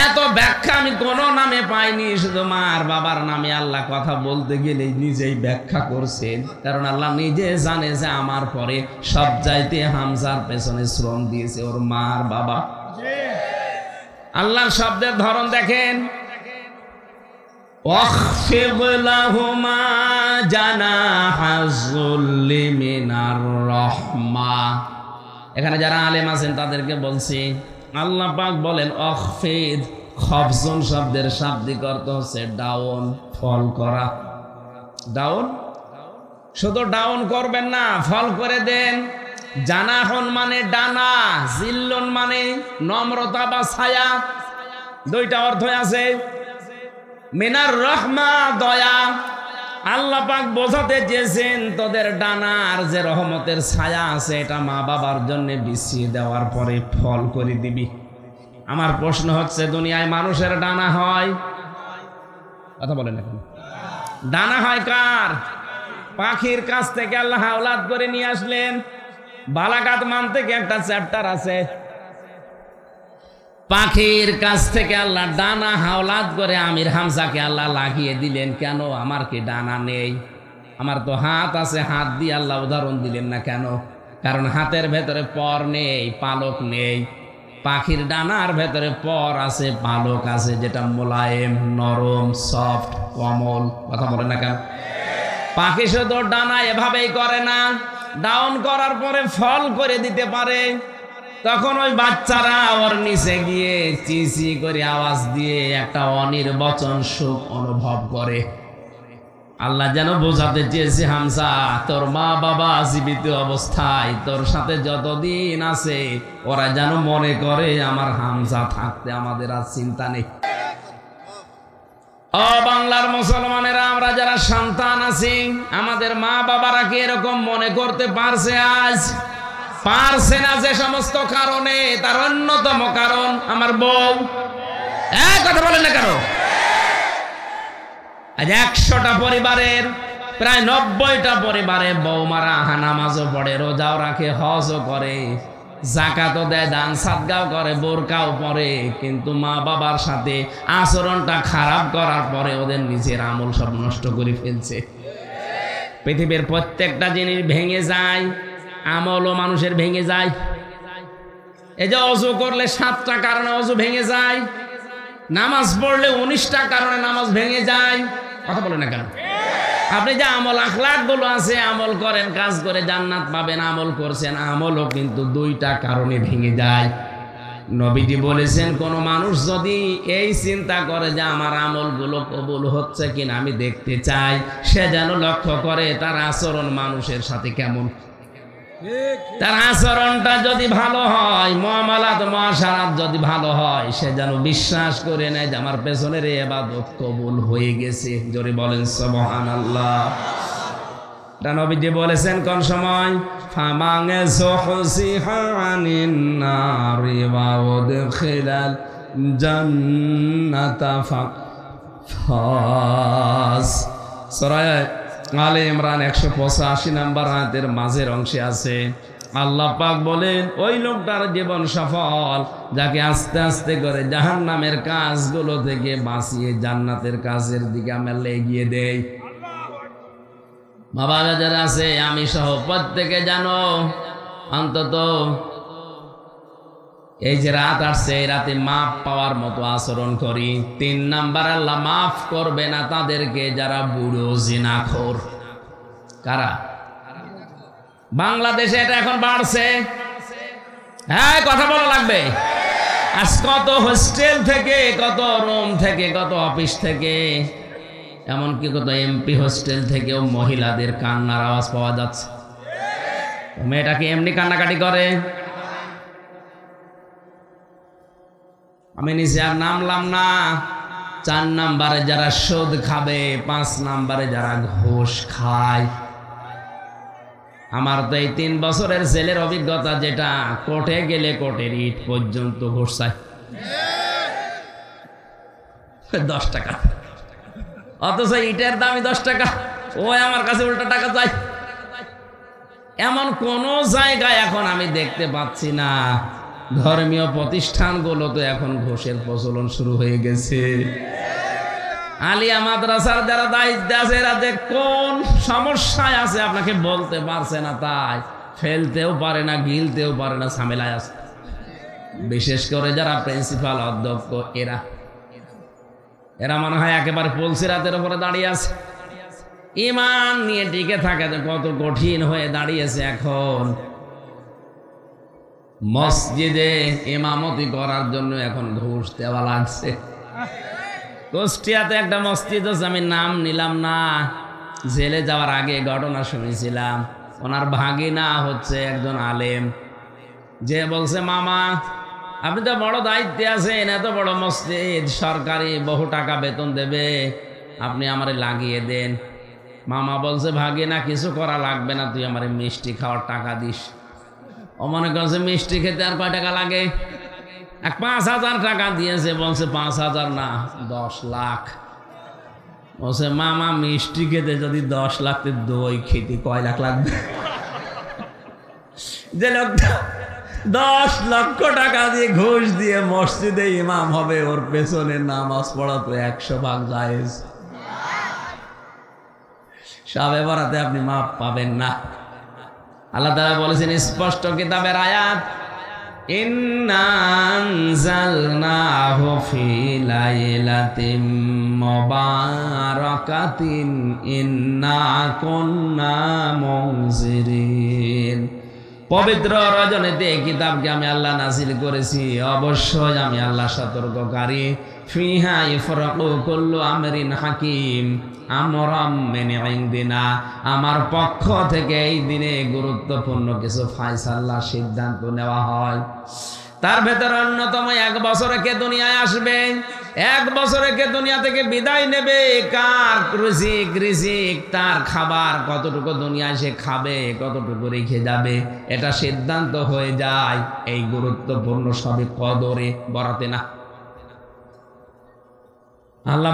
এত ব্যাখ্যা আমি কোন নামে পাইনি, শুধু মার বাবার নামে আল্লাহ কথা বলতে গেলে নিজেই ব্যাখ্যা করছেন। কারণ আল্লাহ নিজে জানে যে আমার পরে সব চাইতে হামজার পেছনে শ্রম দিয়েছে ওর মার বাবা। আল্লাহর শব্দের ধরন দেখেন, ওয়াখফিদ লাহুমা জানাহাযুল্লি মিনার রাহমা। এখানে যারা আলেম আছেন তাদেরকে বলছি, আল্লাহ পাক বলেন ওয়াখফিদ, খফজুন শব্দের শাব্দিক অর্থ হচ্ছে ডাউন, ফল করা। ডাউন, শুধু ডাউন করবেন না, ফল করে দেন। জানাহন মানে ডানা, জিল্লুন মানে নম্রতা বা ছায়া, 2টা অর্থ আছে। মিনার রহমা দয়া, আল্লাহ পাক বোঝাতে চেয়েছেন তোদের ডানার যে রহমতের ছায়া আছে এটা মা বাবার জন্য বিছিয়ে দেওয়ার পরে ফল করে দিবি। আমার প্রশ্ন হচ্ছে, দুনিয়ায় মানুষের ডানা হয়? কথা বলেন এখন। ডানা হয় কার? পাখির কাছ থেকে আল্লাহ আওলাদ করে নিয়ে আসলেন। বালাগাত মান থেকে একটা চ্যাপ্টার আছে, পাখির কাছ থেকে আল্লাহ ডানা হাওলাদ করে আমির হামজাকে আল্লাহ লাগিয়ে দিলেন। কেন? আমার কি ডানা নেই? আমার তো হাত আছে, হাত দিয়ে আল্লাহ উদাহরণ দিলেন না কেন? কারণ হাতের ভেতরে পর নেই, পালক নেই। পাখির ডানার ভেতরে পর আছে, পালক আছে, যেটা মোলায়েম, নরম, সফট, কোমল। কথা বলে না কেন? পাখি শুধু ডানা এভাবেই করে না, ডাউন করার পরে ফল করে দিতে পারে। তখন ওই বাচ্চারা ওর নিচে গিয়ে চিচি করে আওয়াজ দিয়ে একটা অনির্বচন সুখ অনুভব করে। আল্লাহ যেন বোঝাতে চেয়েছে, হামজা তোর মা বাবা জীবিত অবস্থায় তোর সাথে যতদিন আছে ওরা যেন মনে করে আমার হামজা থাকতে আমাদের আর চিন্তা নেই। ও বাংলার মুসলমানেরা, আমরা যারা সন্তান আছি আমাদের মা বাবারা কি এরকম মনে করতে পারছে? আজ পারছে না। যে সমস্ত কারণে, তার অন্যতম কারণ আমার বউ। কথা বলেন না কেন? আজ 100টা পরিবারের প্রায় 90টা পরিবারে বৌমারা নামাজও পড়ে, রোজাও রাখে, হজও করে, যাকাতও দেয়, দান সাদগাও করে, বোরকাও পরে, কিন্তু মা বাবার সাথে আচরণটা খারাপ করার পরে ওদের নিজের আমল সব নষ্ট করে ফেলছে। পৃথিবীর প্রত্যেকটা জিনিস ভেঙে যায়, আমলও মানুষের ভেঙে যায়। এই যে অজু করলে 7টা কারণে অজু ভেঙে যায়, নামাজ পড়লে 19টা কারণে নামাজ ভেঙে যায়। কথা বলে না কেন? আপনি যে আমল আখলাক গুলো আছে, আমল করেন, কাজ করে জান্নাত পাবেন, আমল করছেন, আমলও কিন্তু 2টা কারণে ভেঙে যায়। নবীজি বলেছেন, কোন মানুষ যদি এই চিন্তা করে যে আমার আমলগুলো কবুল হচ্ছে কিনা আমি দেখতে চাই, সে যেন লক্ষ্য করে তার আচরণ মানুষের সাথে কেমন। তার আচরণটা যদি ভালো হয়, মুআমালাত মুআশারাত যদি ভালো হয়, সে যেন বিশ্বাস করে নেয় যে আমার পেছনের এই ইবাদত কবুল হয়ে গেছে। জোরে বলেন সুবহানাল্লাহ। নবীজি বলেছেন কোন সময়? ফামাঙ্গে যুহসিহা আনিন নারি ওয়া উদখিলাল জান্নাতা ফাস। সূরা আলে ইমরান 185 নম্বর আয়াতের মাঝের অংশে আছে, আল্লাহ পাক বলেন ওই লোকটার জীবন সফল যাকে আস্তে আস্তে করে জাহান্নামের কাজগুলো থেকে বাঁচিয়ে জান্নাতের কাজের দিকে আমরা এগিয়ে দেই। বাবা যারা আছে, আমি সহ প্রত্যেকে জানো অন্তত এই যে রাত আসছে, এই রাতে মাফ পাওয়ার মতো আচরণ করি। 3 নাম্বার, আল্লাহ মাফ করবে না তাদেরকে যারা বুড়ো জিনাখোর। কারা? বাংলাদেশে এটা এখন বাড়ছে। হ্যাঁ, কথা বলা লাগবে। আজ কত হোস্টেল থেকে, কত রুম থেকে, কত অফিস থেকে, এমনকি কত এমপি হোস্টেল থেকেও মহিলাদের কান্নার আওয়াজ পাওয়া যাচ্ছে। মেয়েটাকে এমনি কান্নাকাটি করে। আমি নিচে আর নামলাম না। 4 নাম্বারে যারা সুদ খাবে, 5 নাম্বারে যারা ঘুষ খায়। আমার তো এই 3 বছরের জেলের অভিজ্ঞতা, যেটা কোর্টে গেলে কোর্টের ইট পর্যন্ত ঘুষ চায় 10 টাকা, অথচ ইটের দামই 10 টাকা। ওই আমার কাছে উল্টা টাকা চাই। এমন কোন জায়গায় এখন আমি দেখতে পাচ্ছি না। ধর্মীয় প্রতিষ্ঠানগুলো তো এখন ঘুষের প্রচলন শুরু হয়ে গেছে। আলিয়া মাদ্রাসার যারা দায়িত্বে আছে, এরা যে কোন সমস্যায় আছে আপনাকে বলতে পারছে না, তাই ফেলতেও পারে না, গিলতেও পারে না, ঝামেলায় আছে। বিশেষ করে যারা প্রিন্সিপাল, অধ্যক্ষ, এরা মনে হয় একেবারে পুলসিরাতের উপরে দাঁড়িয়ে আছে। ইমান নিয়ে টিকে থাকে কত কঠিন হয়ে দাঁড়িয়েছে। এখন মসজিদে ইমামতি করার জন্য এখন ঘুষ দেওয়া লাগছে। কুষ্টিয়াতে একটা মসজিদ আছে, আমি নাম নিলাম না। জেলে যাওয়ার আগে ঘটনা শুনেছিলাম। ওনার ভাগিনা হচ্ছে একজন আলেম, যে বলছে, মামা আপনি তো বড় দায়িত্বে আছেন, এত বড় মসজিদ, সরকারি বহু টাকা বেতন দেবে, আপনি আমারে লাগিয়ে দেন। মামা বলছে ভাগে না কিছু করা লাগবে না, তুই আমার মিষ্টি খাওয়ার টাকা দিস। ও মনে করছে মিষ্টি খেতে আর কয় টাকা লাগে, 5,000 টাকা দিয়েছে। বলছে 5,000 না 10 লাখ। বলছে মামা মিষ্টি খেতে যদি 10 লাখ, দই খেতে কয় লাখ লাগবে? যে লোকটা 10 লক্ষ টাকা দিয়ে ঘুষ দিয়ে মসজিদে ইমাম হবে, ওর পেছনে নামাজ পড়া তো 100 ভাগ জায়েজ। সবে বরাতে আপনি মাপ পাবেন না। আল্লাহ তাআলা বলেছেন স্পষ্ট কিতাবের আয়াত, ইন্না আনজালনাহু ফি লাইলাতিন মুবারাকাতিন ইন্না কুন্না মুনজিরিন। পবিত্র রজনীতে এই কিতাবকে আমি আল্লাহ নাযিল করেছি, অবশ্যই আমি আল্লাহ সতর্ককারী। ফিহা ইফরাকু কুল্লু আমরিন হাকিম আমরাম মিন ইনদিনা, আমার পক্ষ থেকে এই দিনে গুরুত্বপূর্ণ কিছু ফয়সালা সিদ্ধান্ত নেওয়া হয়। তার ভেতরে অন্যতম 1 বছরে কে দুনিয়ায় আসবে, 1 বছরে কে দুনিয়া থেকে বিদায় নেবে, কার রিজিক তার খাবার কতটুকু দুনিয়ায় সে খাবে, কতটুকু রেখে যাবে, এটা সিদ্ধান্ত হয়ে যায় এই গুরুত্বপূর্ণ সবে কদরে বরাতে না। আল্লাহ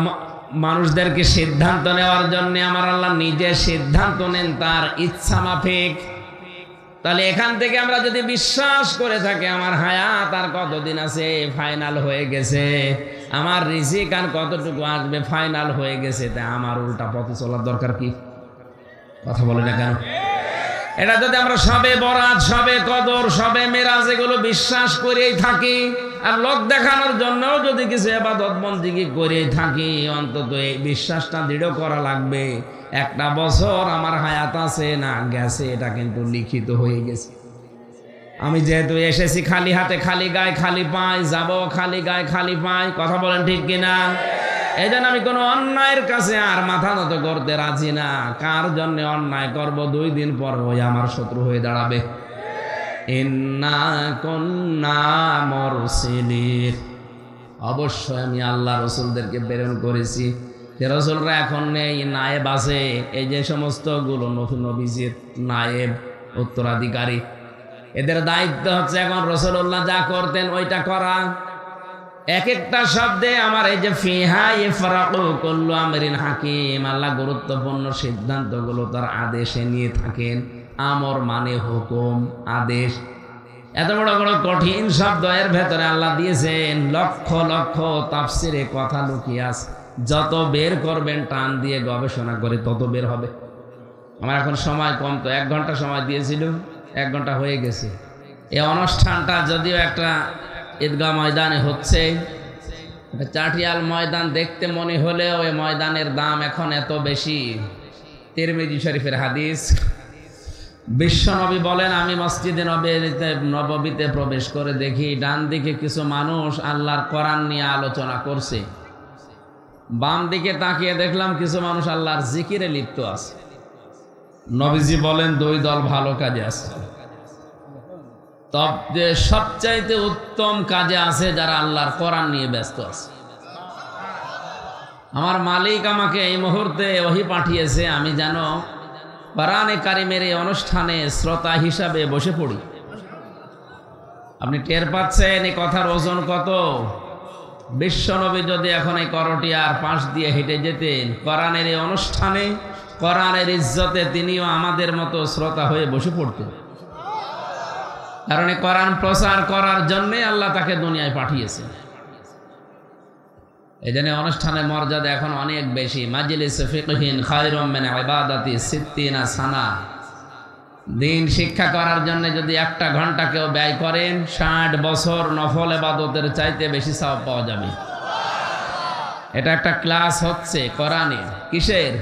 মানুষদেরকে সিদ্ধান্ত নেওয়ার জন্য আমার আল্লাহ নিজে সিদ্ধান্ত নেন তার ইচ্ছা মাফিক। তাহলে এখান থেকে আমরা যদি বিশ্বাস করে থাকি আমার হায়াত আর কতদিন আছে, ফাইনাল হয়ে গেছে, আমার রিজিক আর কতটুকু আসবে, ফাইনাল হয়ে গেছে, তাই আমার উল্টা পথে চলার দরকার কি? কথা বলে না কেন? এটা যদি আমরা সবে বরাত, সবে কদর, সবে মেরাজ এগুলো বিশ্বাস করেই থাকি, আর লোক দেখানোর জন্য যদি কিছু ইবাদত বন্দেগী করে থাকি, অন্তত এই বিশ্বাসটা দৃঢ় করা লাগবে 1 বছর আমার হায়াত আছে না গেছে, এটা কিন্তু লিখিত হয়ে গেছে। আমি যেহেতু এসেছি খালি হাতে, খালি গায়ে, খালি পায়ে, যাব খালি গায়ে, খালি পায়ে। কথা বলেন ঠিক কিনা? এই জন্য আমি কোনো অন্যায়ের কাছে আর মাথা নত করতে রাজি না। কার জন্য অন্যায় করব, 2 দিন পর ওই আমার শত্রু হয়ে দাঁড়াবে। ইন্না কুন্না মুরসিলিন, অবশ্যই আমি আল্লাহ রসুলদেরকে প্রেরণ করেছি। যে রসুলরা এখন নেই, নায়েব আছে, এই যে সমস্ত গুলো নবীজির নায়েব উত্তরাধিকারী, এদের দায়িত্ব হচ্ছে এখন রাসূলুল্লাহ যা করতেন ওইটা করা। এক একটা শব্দে আমার এই যে ফিহা ইফরাকু কুল্লু আমরিন হাকিম, আল্লাহ গুরুত্বপূর্ণ সিদ্ধান্তগুলো তার আদেশে নিয়ে থাকেন। আমর মানে হুকুম, আদেশ। এত বড় বড় কঠিন শব্দ এর ভেতরে আল্লাহ দিয়েছেন, লক্ষ লক্ষ তাফসিরে কথা লুকিয়ে আছে। যত বের করবেন টান দিয়ে গবেষণা করে তত বের হবে। আমার এখন সময় কম, তো 1 ঘন্টা সময় দিয়েছিল, 1 ঘন্টা হয়ে গেছে। এই অনুষ্ঠানটা যদিও একটা ঈদগাহ ময়দানে হচ্ছে, চাটিয়াল ময়দান দেখতে মনে হলেও ওই ময়দানের দাম এখন এত বেশি। তিরমিজি শরীফের হাদিস, বিশ্বনবী বলেন, আমি মসজিদে নববীতে প্রবেশ করে দেখি ডান দিকে কিছু মানুষ আল্লাহর কোরআন নিয়ে আলোচনা করছে, বাম দিকে তাকিয়ে দেখলাম কিছু মানুষ আল্লাহর জিকিরে লিপ্ত আছে। নবীজি বলেন 2 দল ভালো কাজে আছে, তবে সবচাইতে উত্তম কাজে আছে যারা আল্লাহর কোরআন নিয়ে ব্যস্ত আছে। আমার মালিক আমাকে এই মুহূর্তে ওহী পাঠিয়েছে, আমি যেন কোরআনে কারিমের এই অনুষ্ঠানে শ্রোতা হিসাবে বসে পড়ি। আপনি টের পাচ্ছেন এই কথার ওজন কত? বিশ্বনবী যদি এখন এই করটিয়ার পাশ দিয়ে হেঁটে যেতেন কোরআনের এই অনুষ্ঠানে, কোরআনের ইজ্জতে তিনিও আমাদের মতো শ্রোতা হয়ে বসে পড়তেন। কারণ এই কোরআন প্রচার করার জন্যে আল্লাহ তাকে দুনিয়ায় পাঠিয়েছেন। এই জন্য অনুষ্ঠানের মর্যাদা এখন অনেক বেশি। মাজলিস ফিকহিন খায়রুম মিন ইবাদাতি 60 সানা। দিন শিক্ষা করার জন্য যদি 1 ঘন্টা কেউ ব্যয় করেন, 60 বছর নফল ইবাদতের চাইতে বেশি সওয়াব পাওয়া যাবে। এটা একটা ক্লাস হচ্ছে কোরআনের। কিসের?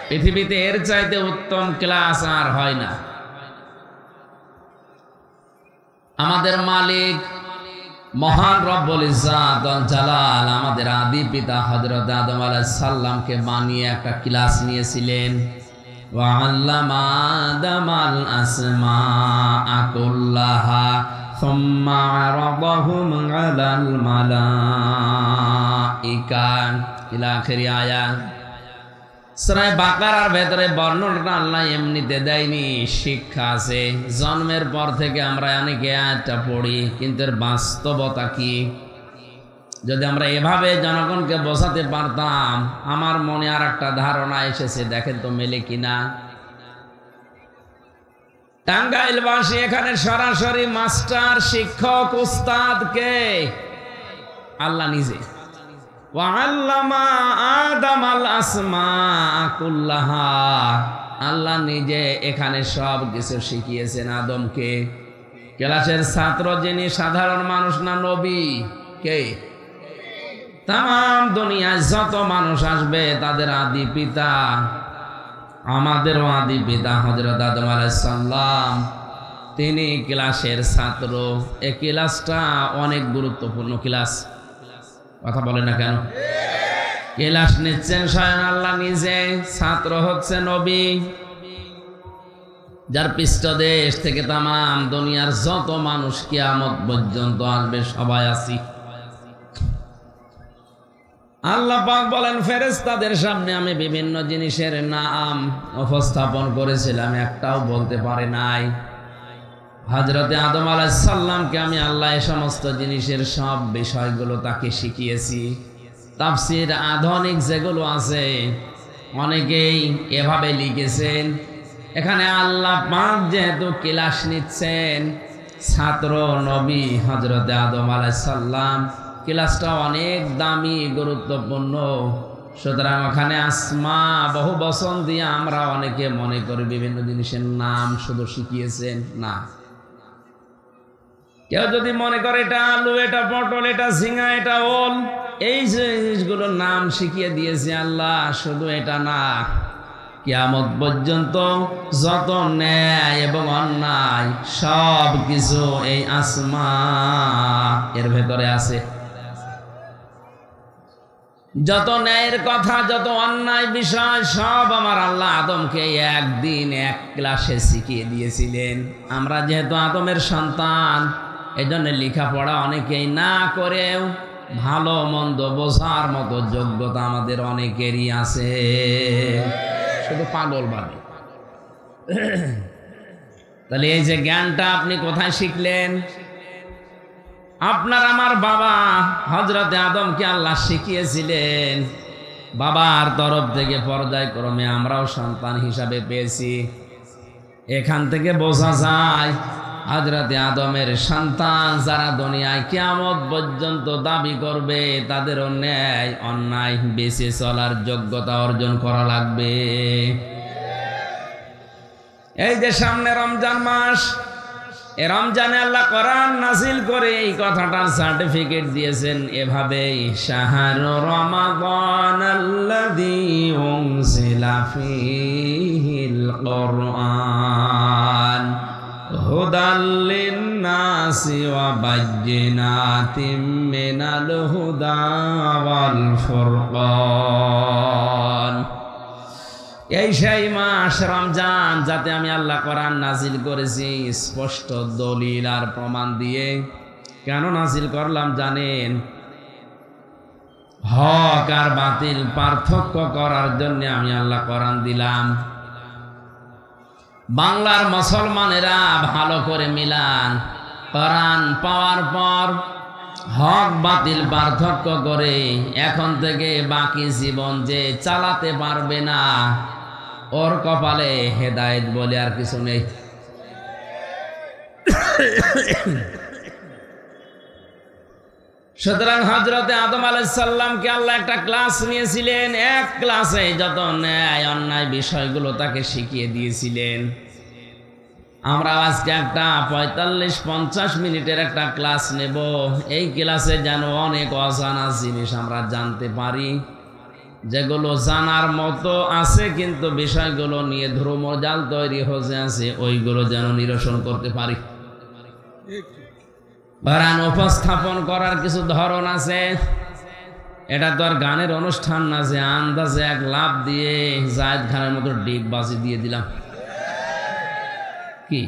পৃথিবীতে এর চাইতে উত্তম ক্লাস আর হয় না। আমাদের মালিক মহান রব্বুল ইজ্জাত ওয়াল জালাল আমাদের আদি পিতা হযরত আদম আলাইহিস সালামকে বানিয়ে একটা ক্লাস নিয়েছিলেন। ওয়া আল্লামা আদামাল আসমাআ কুল্লাহা সুম্মা আরাদাহুম আলাল মালাইকা ইলা আখিরি আয়াত। সূরা বাকারার ভেতরে বর্ণনাটা আল্লাহ এমনিতে দেয়নি, শিক্ষা আছে। জন্মের পর থেকে আমরা অনেকে আয়াতটা পড়ি, কিন্তু এর বাস্তবতা কি? যদি আমরা এভাবে জনগণকে বোঝাতে পারতাম, আমার মনে আর একটা ধারণা এসেছে, দেখেন তো মেলে কিনা। টাঙ্গাইলবাসী এখানে সরাসরি মাস্টার, শিক্ষক, উস্তাদকে আল্লাহ নিজে। ওয়াল্লামা আদামাল আসমাআ কুল্লাহা, আল্লাহ নিজে এখানে সব কিছু শিখিয়েছেন আদমকে। ক্লাসের ছাত্র যিনি সাধারণ মানুষ না নবী? কে? তাম দুনিয়ায় যত মানুষ আসবে তাদের আদি পিতা, আমাদেরও আদি পিতা হযরত আদম আলাইহিস সালাম, তিনি ক্লাসের ছাত্র। এই ক্লাসটা অনেক গুরুত্বপূর্ণ ক্লাস, কথা বলে না কেন? ক্লাস নিচ্ছেন স্বয়ং আল্লাহ নিজে, ছাত্র হচ্ছে নবী, যার পৃষ্ঠদেশ থেকে তামাম দুনিয়ার যত মানুষ কিয়ামত পর্যন্ত আসবে সবাই আছি। আল্লাহ পাক বলেন, ফেরেশতাদের সামনে আমি বিভিন্ন জিনিসের নাম উপস্থাপন করেছিলাম, একটাও বলতে পারে নাই। হযরতে আদম আলাইহিস সালামকে আমি আল্লাহ এই সমস্ত জিনিসের সব বিষয়গুলো তাকে শিখিয়েছি। তাফসীর আধুনিক যেগুলো আছে অনেকেই এভাবে লিখেছেন, এখানে আল্লাহ পাক যেহেতু ক্লাস নিচ্ছেন, ছাত্র নবী হযরতে আদম আলাইহিস সালাম, ক্লাসটা অনেক দামি, গুরুত্বপূর্ণ। সুতরাং ওখানে আসমা বহু বচন দিয়ে আমরা অনেকে মনে করি বিভিন্ন জিনিসের নাম শুধু শিখিয়েছেন, না। কেউ যদি মনে করে এটা আলু, এটা পটল, এটা ঝিঙা, এটা ওল, এই জিনিসগুলোর নাম শিখিয়ে দিয়েছে আল্লাহ, শুধু এটা না, কিয়ামত পর্যন্ত যত ন্যায় এবং অন্যায় সব কিছু এই আসমা এর ভেতরে আছে। যত ন্যায়ের কথা, যত অন্যায় বিষয় সব আমার আল্লাহ আদমকে একদিন এক ক্লাসে শিখিয়ে দিয়েছিলেন। আমরা যেহেতু আদমের সন্তান, এজন্য লেখাপড়া অনেকেই না করেও ভালো মন্দ বোঝার মতো যোগ্যতা আমাদের অনেকেরই আছে, শুধু পাগল ভাবে। তাহলে এই যে জ্ঞানটা আপনি কোথায় শিখলেন? আপনার আমার বাবা হযরতে আদমকে আল্লাহ শিখিয়েছিলেন, বাবার তরফ থেকে পর্যায়ক্রমে আমরাও সন্তান হিসাবে পেয়েছি। এখান থেকে বোঝা যায় হযরতে আদমের সন্তান যারা দুনিয়ায় কিয়ামত পর্যন্ত দাবি করবে, তাদেরও ন্যায় অন্যায় বেঁচে চলার যোগ্যতা অর্জন করা লাগবে। এই যে সামনে রমজান মাস, এ রমজানে আল্লাহ কোরআন নাযিল করে এই কথাটার সার্টিফিকেট দিয়েছেন এভাবেই, শাহরু রমাদানাল্লাযী উনজিলা ফীহিল কুরআন হুদাল লিন-নাসি ওয়া বায়্যিনাতিম মিনাল হুদা ওয়াল ফুরকান। এই সেই মাস রমজান, যাতে আমি আল্লাহ কোরআন নাজিল করেছি স্পষ্ট দলিল আর প্রমাণ দিয়ে। কেন নাজিল করলাম জানেন? হক আর বাতিল পার্থক্য করার জন্য আমি আল্লাহ কোরআন দিলাম। বাংলার মুসলমানেরা ভালো করে মিলান, কোরআন পাওয়ার পর হক বাতিল পার্থক্য করে এখন থেকে বাকি জীবন যে চালাতে পারবে না, ওর কপালে হেদায়েত বলে আর কিছু নেই। সুতরাং হযরতে আদম আলাইহিস সালামকে আল্লাহ একটা ক্লাস নিয়েছিলেন, এক ক্লাসে যত ন্যায় অন্যায় বিষয়গুলো তাকে শিখিয়ে দিয়েছিলেন। আমরা আজকে একটা 45-50 মিনিটের একটা ক্লাস নেব। এই ক্লাসে যেন অনেক অজানা জিনিস আমরা জানতে পারি, যেগুলো জানার মতো আছে কিন্তু বিষয়গুলো নিয়ে ধ্রুমজাল তৈরি হয়ে আছে, ওইগুলো যেন নিরসন করতে পারি। কোরআন উপস্থাপন করার কিছু ধরন আছে। এটা তো আর গানের অনুষ্ঠান না যে আন্দাজে এক লাফ দিয়ে জায়েদ খানের মতো ডিগ বাজি দিয়ে দিলাম। কি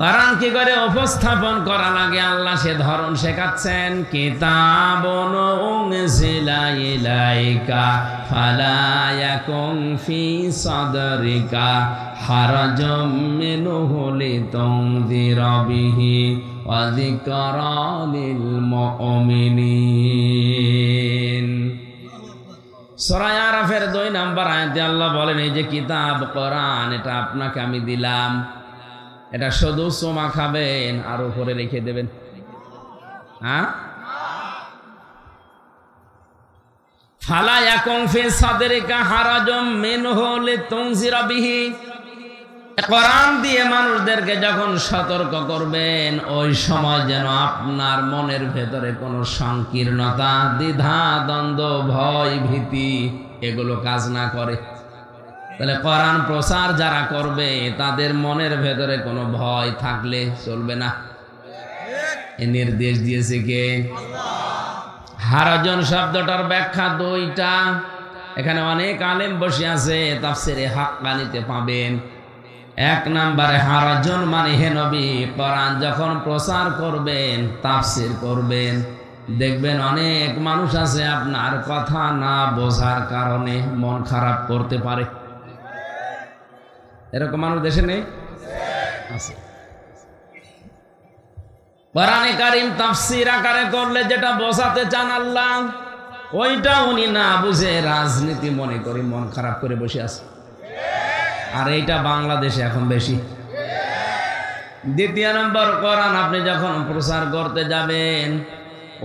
কোরআন কি করে উপস্থাপন করা লাগে আল্লাহ সে ধরন শেখাচ্ছেন। কিতাবুন উনজিলা ইলাইকা ফালা ইয়াকুন ফি সাদরিকা হারাজুম মিনহু লিতুনযিরা বিহি ওয়া যিকরা লিল মুমিনিন। সূরা আরাফের 2 নম্বর আয়াতে আল্লাহ বলেন, এই যে কিতাব কোরআন এটা আপনাকে আমি দিলাম, এটা শুধু চুমা খাবেন আর উপরে রেখে দেবেন। হ্যাঁ, ফালা ইয়াকুন ফি সাদরিকা হারাজুম মিনহু লিতুনযিরা বিহি। কোরআন দিয়ে মানুষদেরকে যখন সতর্ক করবেন ওই সময় যেন আপনার মনের ভেতরে কোনো সংকীর্ণতা, দ্বিধা, দ্বন্দ্ব, ভয়, ভীতি এগুলো কাজ না করে। তাহলে কোরআন প্রচার যারা করবে তাদের মনের ভেতরে কোনো ভয় থাকলে চলবে না। এ নির্দেশ দিয়েছে কে? হারাজন শব্দটার ব্যাখ্যা 2টা। এখানে অনেক আলেম বসে আছে, তাফসিরে হাক্কানিতে পাবেন। 1 নম্বরে হারাজন মানে হে নবী কোরআন যখন প্রচার করবেন, তাফসির করবেন, দেখবেন অনেক মানুষ আছে আপনার কথা না বোঝার কারণে মন খারাপ করতে পারে। এরকম মানুষ দেশে নেই? আছে। কোরআনে কারীম তাফসীর আকারে করলে যেটা বোঝাতে চান আল্লাহ, ওইটা উনি না বুঝে রাজনীতি মনে করে মন খারাপ করে বসে আছে। আর এইটা বাংলাদেশে এখন বেশি। 2 নম্বর, কোরআন আপনি যখন প্রচার করতে যাবেন,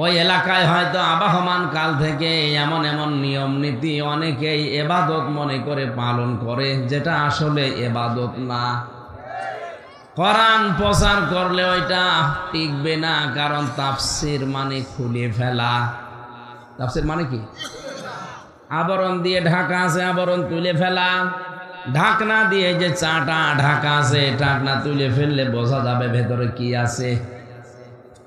ওই এলাকায় হয়তো আবাহমান কাল থেকে এমন এমন নিয়ম নীতি অনেকেই ইবাদত মনে করে পালন করে, যেটা আসলে ইবাদত না। কোরআন প্রচার করলে ওইটা টিকবে না, কারণ তাফসীর মানে খুলে ফেলা। তাফসীর মানে কি? আবরণ দিয়ে ঢাকা আছে, আবরণ তুলে ফেলা। ঢাকনা দিয়ে যে চাটা ঢাকা আছে, ঢাকনা তুলে ফেললে বোঝা যাবে ভেতরে কি আছে।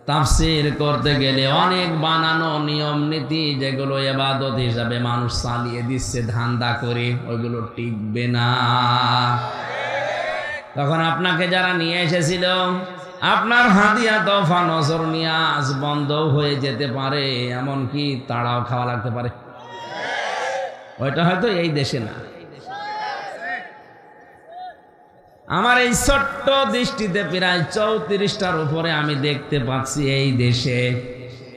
তাফসীর করতে গেলে অনেক বানানো নিয়ম নীতি যেগুলো ইবাদত হিসাবে মানুষ চালিয়ে দিচ্ছে ধান্দা করে, ওইগুলো টিকবে না। তখন আপনাকে যারা নিয়ে এসেছিল, আপনার হাদিয়া তোফা নজর নিয়াজ বন্ধ হয়ে যেতে পারে, এমনকি তাড়াও খাওয়া লাগতে পারে। ওইটা হয়তো এই দেশে না। আমার এই ছোট্ট দৃষ্টিতে প্রায় 34টার উপরে আমি দেখতে পাচ্ছি এই দেশে।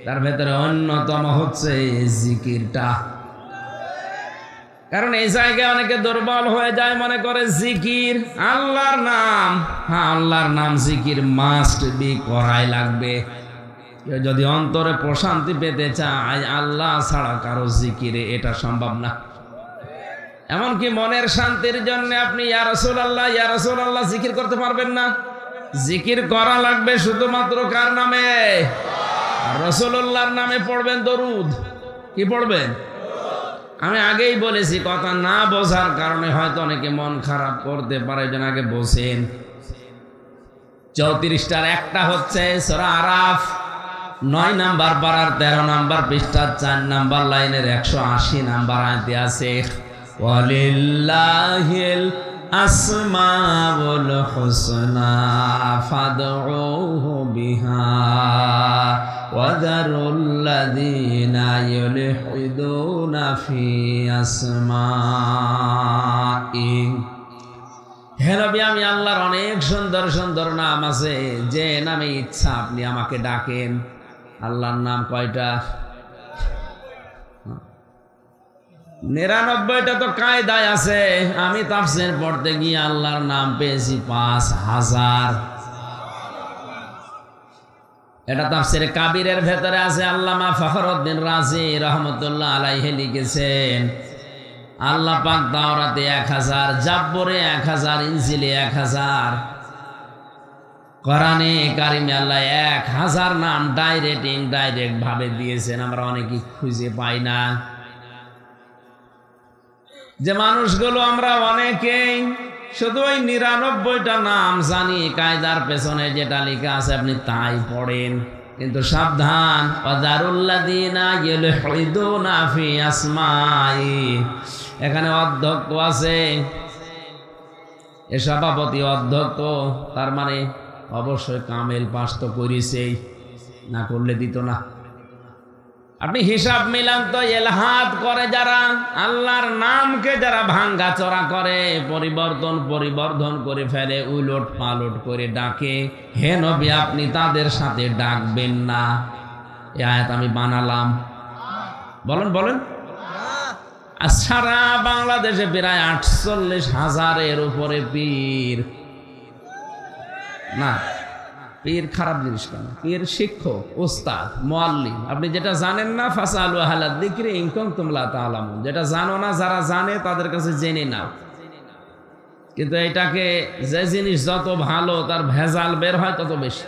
তার ভেতরে অন্যতম হচ্ছে জিকিরটা। কারণ এই জায়গায় অনেকে দুর্বল হয়ে যায়, মনে করে জিকির আল্লাহর নাম। হ্যাঁ, আল্লাহর নাম জিকির মাস্ট বি, করাই লাগবে। যদি অন্তরে প্রশান্তি পেতে চায়, আল্লাহ ছাড়া কারো জিকিরে এটা সম্ভব না। এমনকি মনের শান্তির জন্য আপনি ইয়া রাসূলুল্লাহ ইয়া রাসূলুল্লাহ জিকির করতে পারবেন না। জিকির করা লাগবে শুধুমাত্র কার নামে? রাসূলুল্লাহর নামে পড়বেন দরুদ। কি পড়বেন? আমি আগেই বলেছি, কথা না বোঝার কারণে হয়তো অনেকে মন খারাপ করতে পারে, যেন আগে বোঝেন। 34টার একটা হচ্ছে সূরা আরাফ 9 নম্বর পারার 13 নম্বর পৃষ্ঠা 4 নম্বর লাইনের 180 নম্বর আয়াতে আছে, ওয়ালিল্লাহিল আসমাউল হুসনা ফাদউহু বিহা ওয়াদারুল্লাযীনা ইউলহিদুনা ফি আসমাই। হে নবী, আমি আল্লাহর অনেক সুন্দর সুন্দর নাম আছে, যে নামে ইচ্ছা আপনি আমাকে ডাকেন। আল্লাহর নাম কয়টা? 99টা তো কায়দায় আছে। আমি তাফসীর পড়তে গিয়ে আল্লাহর নাম পেয়েছি 5000। এটা তাফসীরে কাবীরের ভেতরে আছে। আল্লামা ফখরুদ্দিন রাজি রহমতুল্লাহ আলাইহি লিখেছেন, আল্লাহ পাক তাওরাতে 1000, জাব্বরে 1000, ইনজিলে 1000, কোরআনে কারিমে আল্লাহ 1000 নাম ডাইরেক্ট ইনডাইরেক্ট ভাবে দিয়েছেন। আমরা অনেকেই খুঁজে পাই না। যে মানুষগুলো আমরা অনেকেই শুধু ওই 99টা নাম জানি, কায়দার পেছনে যেটা লেখা আছে আপনি তাই পড়েন। কিন্তু সাবধান, ওয়াদারুল্লাযীনা ইউলহিদুনা ফি আসমাই। এখানে অধ্যক্ষ আছে, এ সভাপতি অধ্যক্ষ, তার মানে অবশ্যই কামেল পাস তো করেছেই, না করলে দিত না। আপনি হিসাব মিলান তো, এলহাদ করে যারা, আল্লাহর নামকে যারা ভাঙ্গা চড়া করে, পরিবর্ধন করে ফেলে, উলট পালট করে ডাকে, হে নবী আপনি তাদের সাথে ডাকবেন না। এই আয়াত আমি বানালাম। বলেন বলেন। আর সারা বাংলাদেশে প্রায় 48,000-এর উপরে পীর। না, পীর খারাপ জিনিস কেন? পীর শিক্ষক, ওস্তাদ, মুআল্লিম। আপনি যেটা জানেন না, ফাসালু আহলা যিকরি ইন কুনতুম লা তা'লামুন। যেটা জানো না, যারা জানে তাদের কাছে জেনে নাও। কিন্তু এটাকে, যে জিনিস যত ভালো তার ভেজাল বের হয় তত বেশি।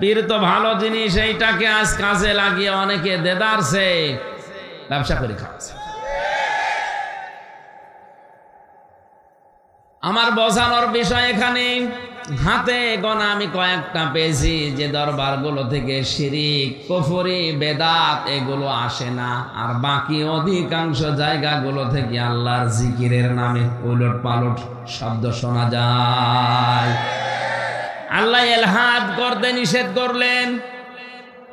পীর তো ভালো জিনিস, এইটাকে আজ কাজে লাগিয়ে অনেকে দেদারছে ব্যবসা করে খাচ্ছে। আমার বোঝানোর বিষয় এখানে, হাতে গোনা আমি কয়েকটা পেয়েছি যে দরবারগুলো থেকে শিরিক, কুফরি, বেদাত এগুলো আসে না, আর বাকি অধিকাংশ জায়গাগুলো থেকে আল্লাহর জিকিরের নামে উলট পালট শব্দ শোনা যায়। আল্লাহ এলহাদ করতে নিষেধ করলেন।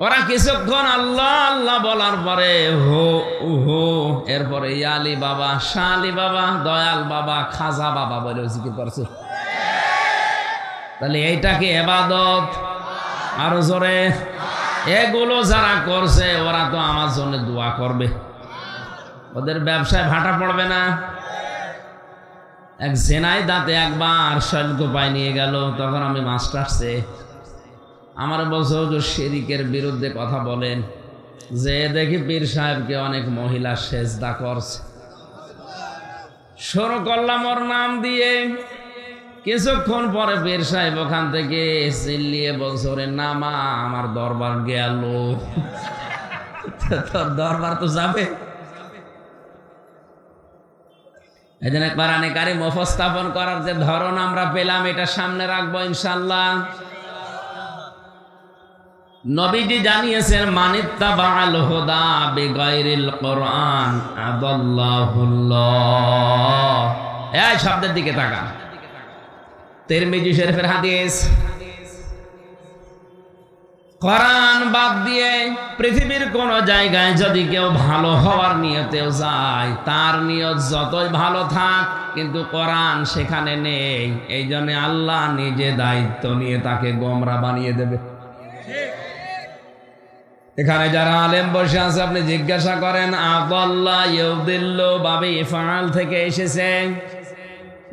ওরা কিছুক্ষণ আল্লাহ আল্লাহ বলার পরে হো হো, এরপরে ইয়ালি বাবা, শালি বাবা, দয়াল বাবা, খাজা বাবা বলে জিকির করছে। তাহলে এইটাকে ইবাদত? আরো জোরে। এগুলো যারা করছে ওরা তো আমার জন্য দোয়া করবে, ওদের ব্যবসায় ভাটা পড়বে না। এক জেনাই দাঁতে একবার শৈলকো পায় নিয়ে গেল, তখন আমি মাস্টার্সে, আমার বলছে হুজুর শিরিকের বিরুদ্ধে কথা বলেন, যে দেখি পীর সাহেবকে অনেক মহিলা সেজদা করছে। শুরু করলাম ওর নাম দিয়ে। কিছুক্ষণ পরে পীর সাহেব ওখান থেকে চিল্লিয়ে বলছে, ওরে নামা, আমার দরবার গেল। তোর দরবার তো যাবে। এই জন্য কোরআনে কারিম উপস্থাপন করার যে ধরন আমরা পেলাম, এটা সামনে রাখবো ইনশাআল্লাহ। নবীজি জানিয়েছেন, মানিত্তাবাআল হুদা বিগাইরিল কোরআন আদাল্লাহুল্লাহ। এই শব্দের দিকে তাকান, তিরমিজি শরীফের হাদিস। কোরআন বাদ দিয়ে পৃথিবীর কোন জায়গায় যদি কেউ ভালো হওয়ার নিয়তেও যায়, তার নিয়ত যতই ভালো থাক, কিন্তু কোরআন সেখানে নেই, এই জন্য আল্লাহ নিজে দায়িত্ব নিয়ে তাকে গোমরা বানিয়ে দেবে। এখানে যারা আলেম বসে আছে, আপনি জিজ্ঞাসা করেন, আদাল্লাহ ইউদিল্লু বাবে ইফআল থেকে এসেছে।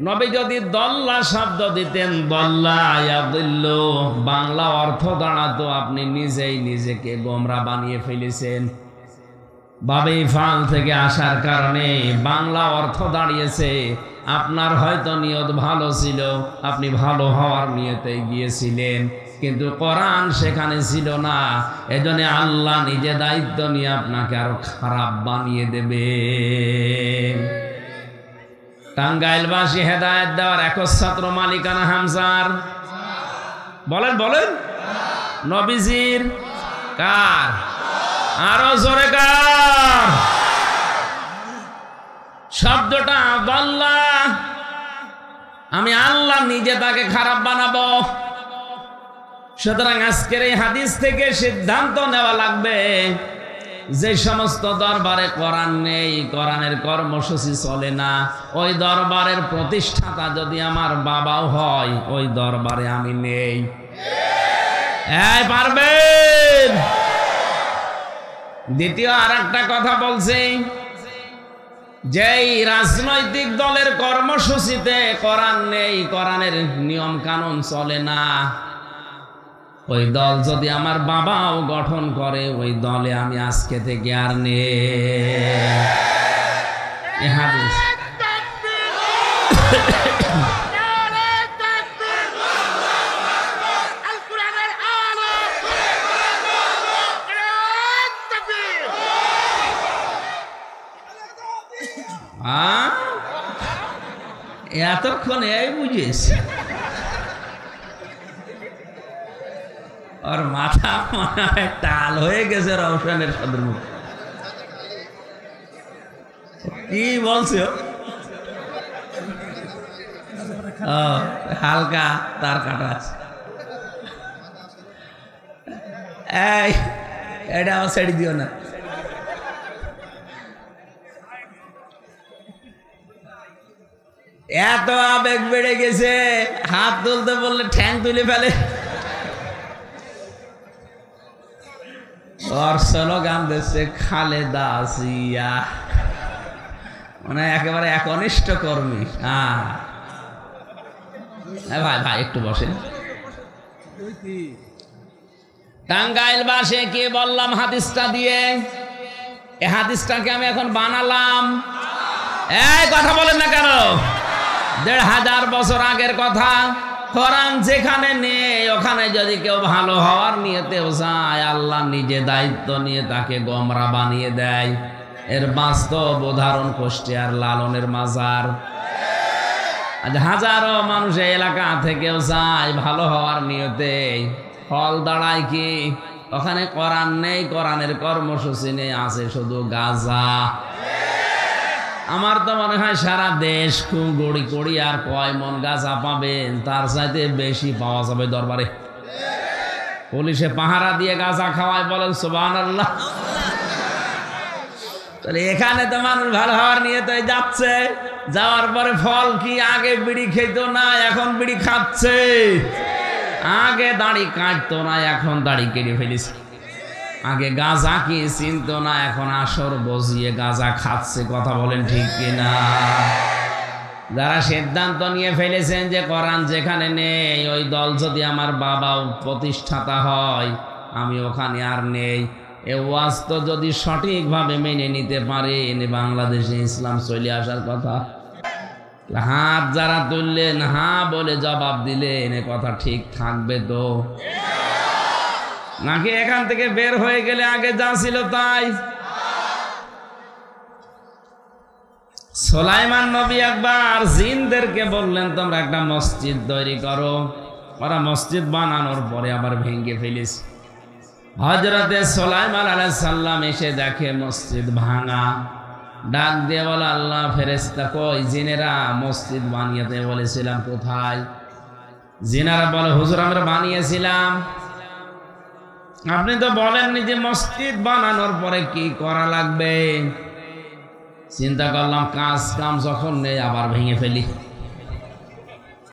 নবী যদি দল্লা শব্দ দিতেন, দল্লা ইয়াদিল্লু, বাংলা অর্থ দাঁড়াতো আপনি নিজেই নিজেকে গোমরা বানিয়ে ফেলেছেন। বাবে ইফআল থেকে আসার কারণে বাংলা অর্থ দাঁড়িয়েছে, আপনার হয়তো নিয়ত ভালো ছিল, আপনি ভালো হওয়ার নিয়তে গিয়েছিলেন, কিন্তু কোরআন সেখানে ছিল না, এজন্য আল্লাহ নিজে দায়িত্ব নিয়ে আপনাকে আরো খারাপ বানিয়ে দেবে। টাঙ্গাইলবাসী হেদায়েত দেওয়ার একচ্ছত্র মালিকানা হামজার। বলেন বলেন। নবীজির? কার? আরো জোরে কার? শব্দটা আল্লাহ, আমি আল্লাহ নিজে তাকে খারাপ বানাবো। সুতরাং আজকের এই হাদিস থেকে সিদ্ধান্ত নেওয়া লাগবে, যে সমস্ত দরবারে কোরআন নেই, কোরআনের কর্মসূচি চলে না, ওই দরবারের প্রতিষ্ঠাতা যদি আমার বাবাও হয়, ওই দরবারে আমি নেই। পারবেন? দ্বিতীয় আর একটা কথা বলছি, যেই রাজনৈতিক দলের কর্মসূচিতে কোরআন নেই, কোরআনের নিয়ম কানুন চলে না, ওই দল যদি আমার বাবাও গঠন করে, ওই দলে আমি আজকে থেকে আর নেই। হাদিস। এতক্ষণ এই বুঝিস, और माथा टाल হয়ে গেছে রওশনের সদর মুখ। কি বলছো? হালকা তার কাটা আছে। এই এটা আমার ছেড়ে দিও না। এত আবেগ বেড়ে গেছে, হাত তুলতে বললে ঠ্যাং তুলে ফেলে। ওর স্লোগান দিচ্ছে খালেদা জিয়া, মানে একেবারে একনিষ্ঠ কর্মী। ভাই ভাই একটু বসেন। টাঙ্গাইল বাসে কি বললাম হাদিসটা দিয়ে, এই হাদিসটাকে আমি এখন বানালাম। এই কথা বলেন না কেন? ১৫০০ বছর আগের কথা। কোরআন যেখানে নেই ওখানে যদি কেউ ভালো হওয়ার নিয়েতেও যায়, আল্লাহ নিজে দায়িত্ব নিয়ে তাকে গোমরা বানিয়ে দেয়। এর বাস্তব উদাহরণ কুষ্টিয়ার লালনের মাজার। আজ হাজারো মানুষ এলাকা থেকেও যায় ভালো হওয়ার নিয়তে, ফল দাঁড়ায় কি? ওখানে কোরআন নেই, কোরআনের কর্মসূচি নেই, আছে শুধু গাঁজা। আমার তো মনে হয় সারা দেশ খুব গড়ি কড়ি আর কয় মন গাঁজা পাবেন, তার চাইতে বেশি পাওয়া যাবে দরবারে। পুলিশে পাহারা দিয়ে গাঁজা খাওয়ায়, বলেন সুবহানাল্লাহ। তাহলে এখানে তো মানুষ ভালো হওয়ার নিয়ে তো যাচ্ছে, যাওয়ার পরে ফল কি? আগে বিড়ি খেত না, এখন বিড়ি খাচ্ছে। আগে দাড়ি কাটতো না, এখন দাড়ি কেটে ফেলিস। আগে গাঁজা কি চিনতো না, এখন আসর বজিয়ে গাঁজা খাচ্ছে। কথা বলেন ঠিক কিনা? যারা সিদ্ধান্ত নিয়ে ফেলেছেন যে কোরআন যেখানে নেই ওই দল যদি আমার বাবাও প্রতিষ্ঠাতা হয়, আমি ওখানে আর নেই, এ ওয়াজ তো যদি সঠিকভাবে মেনে নিতে পারেন বাংলাদেশে ইসলাম চলে আসার কথা। হাত যারা তুললেন, হ্যাঁ বলে জবাব দিলেন, এ কথা ঠিক থাকবে তো? নাকি এখান থেকে বের হয়ে গেলে আগে যা ছিল তাই? সুলাইমান নবী একবার জিনদেরকে বললেন তোমরা একটা মসজিদ তৈরি করো। ওরা মসজিদ বানানোর পরে আবার ভেঙে ফেলেছে। হযরতে সুলাইমান আলাইহিস সালাম এসে দেখে মসজিদ ভাঙা। ডাক দিয়ে বলে, আল্লাহ ফেরেশতা কই? জিনেরা মসজিদ বানিয়ে বলেছিলাম কোথায়? জিনেরা বলে, হুজুর আমরা বানিয়েছিলাম, আপনি তো বলেননি যে মসজিদ বানানোর পরে কি করা লাগবে। চিন্তা করলাম কাজ কাম যখন নেই আবার ভেঙে ফেলি।